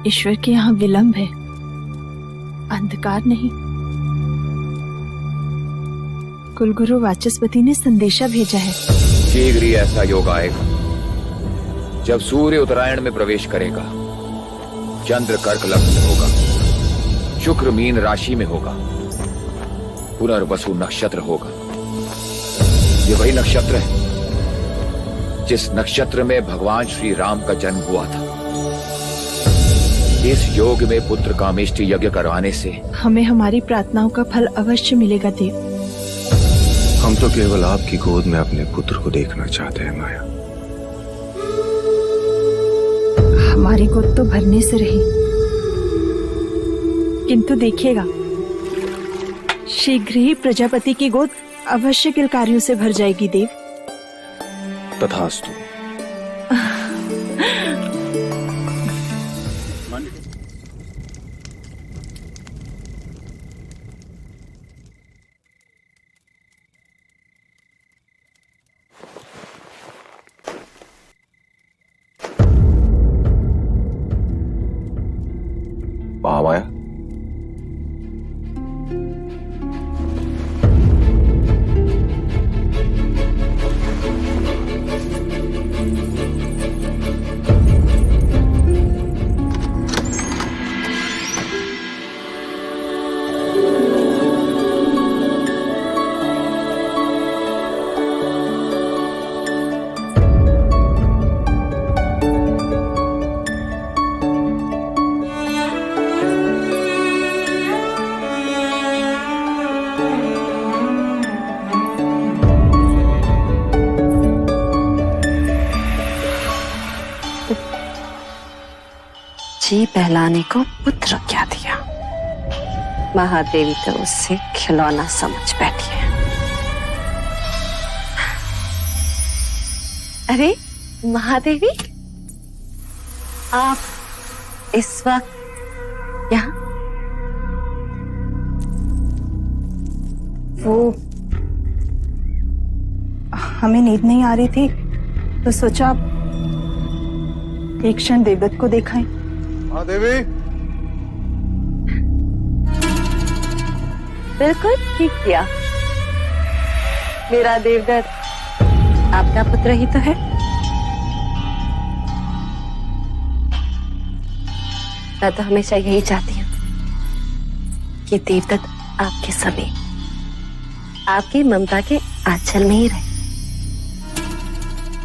ईश्वर के यहाँ विलंब है, अंधकार नहीं। कुलगुरु वाचस्पति ने संदेशा भेजा है। शीघ्र ही ऐसा योग आएगा जब सूर्य उत्तरायण में प्रवेश करेगा, चंद्र कर्क लग्न में होगा, शुक्र मीन राशि में होगा, पुनर्वसु नक्षत्र होगा। ये वही नक्षत्र है जिस नक्षत्र में भगवान श्री राम का जन्म हुआ था। इस योग में पुत्र कामेष्टि यज्ञ करवाने से हमें हमारी प्रार्थनाओं का फल अवश्य मिलेगा देव। हम तो केवल आपकी गोद में अपने पुत्र को देखना चाहते हैं माया। हमारी गोद तो भरने से रही, किंतु देखिएगा शीघ्र ही प्रजापति की गोद अवश्य किलकारियों से भर जाएगी देव। तथास्तु। महामाया, जी बहलाने को पुत्र क्या दिया, महादेवी तो उससे खिलौना समझ बैठी है। अरे महादेवी, आप इस वक्त यहाँ? वो हमें नींद नहीं आ रही थी तो सोचा एक क्षण देवदत्त को देखाएं। महादेवी, बिल्कुल ठीक किया। मेरा देवदत्त आपका पुत्र ही तो है। मैं तो हमेशा यही चाहती हूँ कि देवदत्त आपके समीप, आपकी ममता के आंचल में ही रहे।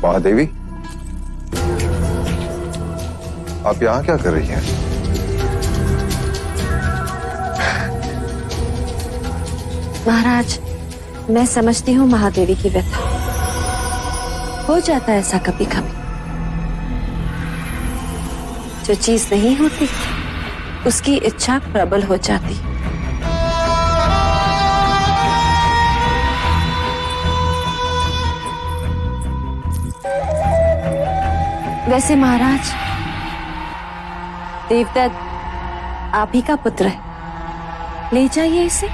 महादेवी, आप यहाँ क्या कर रही हैं? महाराज, मैं समझती हूँ महादेवी की व्यथा। हो जाता है ऐसा कभी कभी। जो चीज नहीं होती उसकी इच्छा प्रबल हो जाती। वैसे महाराज, देवदत्त आप ही का पुत्र है, ले जाइए इसे।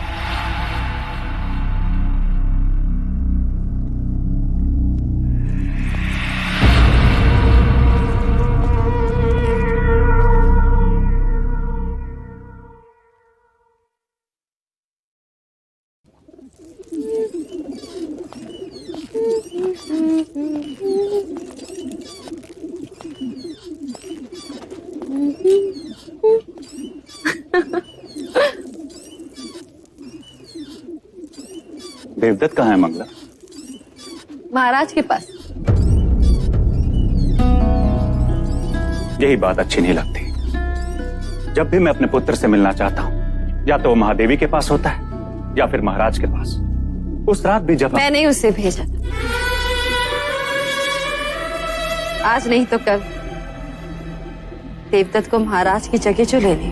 देवदत्त कहाँ है मंगला? महाराज के पास। यही बात अच्छी नहीं लगती। जब भी मैं अपने पुत्र से मिलना चाहता हूँ, या तो वो महादेवी के पास होता है या फिर महाराज के पास। उस रात भी जब मैंने उसे भेजा था, आज नहीं तो कल देवदत्त को महाराज की जगह जो लेनी,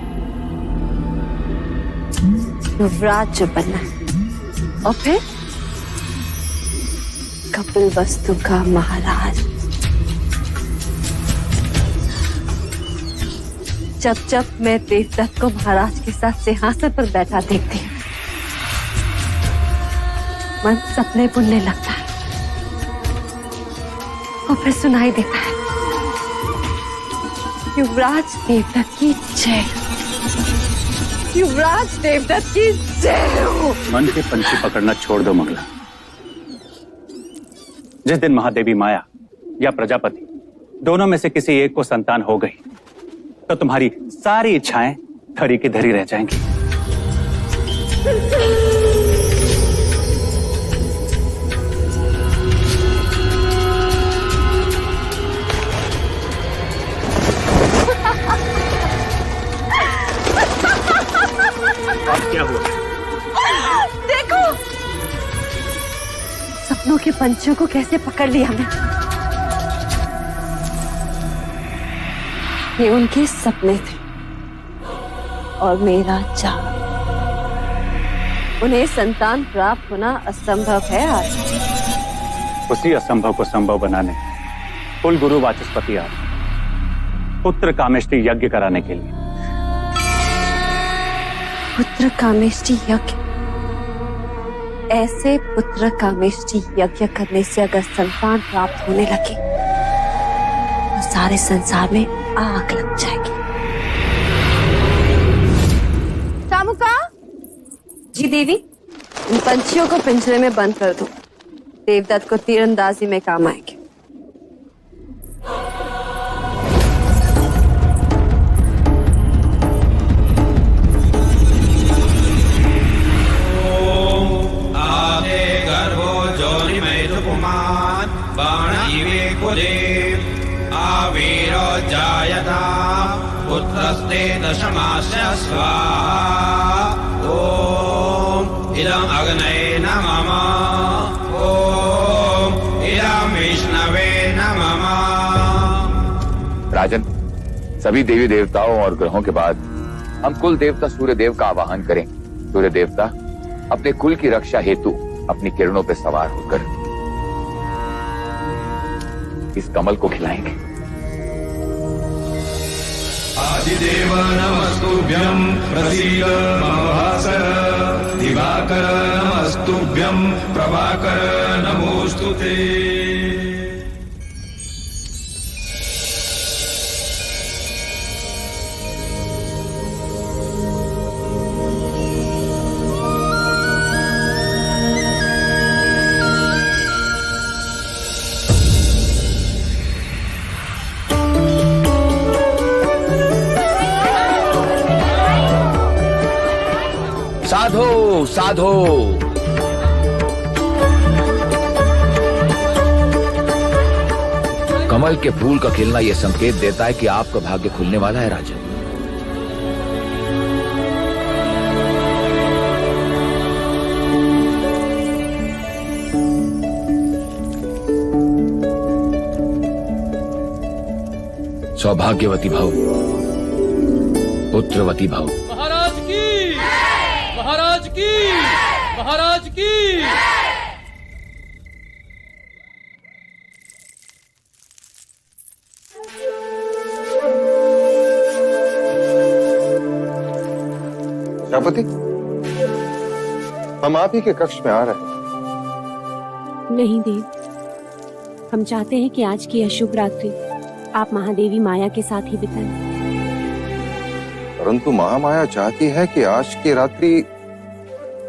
युवराज जो बनना है, और फिर कपिलवस्तु का महाराज। जब जब मैं देवदत्त को महाराज के साथ सिंहासन पर बैठा देखती हूँ, मन सपने बुनने लगता है और फिर सुनाई देता है युवराज देवदत्त की जय। युवराज देवदत्त की जय हो। मन के पंछी पकड़ना छोड़ दो मंगला। जिस दिन महादेवी माया या प्रजापति दोनों में से किसी एक को संतान हो गई तो तुम्हारी सारी इच्छाएं धरी की धरी रह जाएंगी। अब क्या हुआ? देखो सपनों के पंछियों को कैसे पकड़ लिया मैं। ये उनके सपने थे और मेरा चाव। उन्हें संतान प्राप्त होना असंभव है आज। उसी असंभव को संभव बनाने कुल गुरु वाचस्पति आए पुत्र कामेष्टि यज्ञ कराने के लिए। पुत्र कामेष्टि यज्ञ? ऐसे पुत्र कामेष्टि यज्ञ करने से अगर संतान प्राप्त होने लगे तो सारे संसार में आग लग जाएगी। शामुका जी देवी, इन पंछियों को पिंजरे में बंद कर दो। देवदत्त को तीरंदाजी में काम आएंगे। पुत्रस्ते दशमास्य स्वाहा। ओम इदं अग्नये नमः। ओम इदं विष्णवे नमः। राजन, सभी देवी देवताओं और ग्रहों के बाद हम कुल देवता सूर्य देव का आवाहन करें। सूर्य देवता अपने कुल की रक्षा हेतु अपनी किरणों पर सवार होकर इस कमल को खिलाएंगे। आदिदेव नमस्तुभ्यं प्रसीद मम भास्कर। दिवाकर नमस्तुभ्यं प्रभाकर नमोस्तुते। साधो साधो। कमल के फूल का खिलना यह संकेत देता है कि आपका भाग्य खुलने वाला है राजन। सौभाग्यवती भव, पुत्रवती भव। महाराज की, महाराज की, महाराज की। प्रजापति, हम आप ही के कक्ष में आ रहे हैं। नहीं देव, हम चाहते हैं कि आज की अशुभ रात्रि आप महादेवी माया के साथ ही बिताएं। परंतु महामाया चाहती है कि आज की रात्रि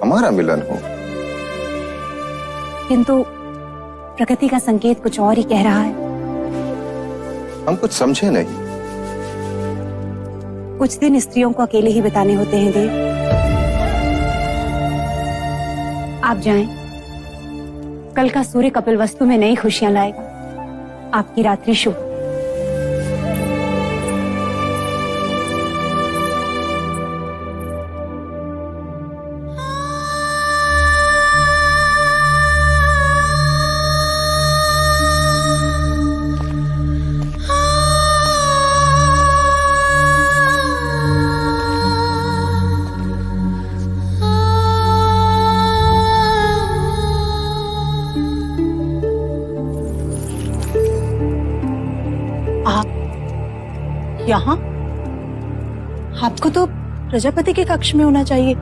हमारा मिलन हो। किंतु प्रकृति का संकेत कुछ और ही कह रहा है। हम कुछ समझे नहीं। कुछ दिन स्त्रियों को अकेले ही बिताने होते हैं देव। आप जाएं। कल का सूर्य कपिलवस्तु में नई खुशियां लाएगा। आपकी रात्रि शुभ। यहाँ? आपको तो प्रजापति के कक्ष में होना चाहिए।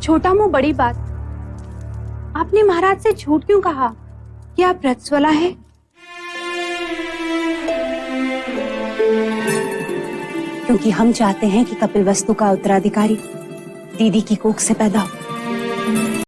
छोटा मुंह बड़ी बात। आपने महाराज से झूठ क्यों कहा कि आप रजस्वला है? क्योंकि हम चाहते हैं कि कपिलवस्तु का उत्तराधिकारी दीदी की कोख से पैदा हो।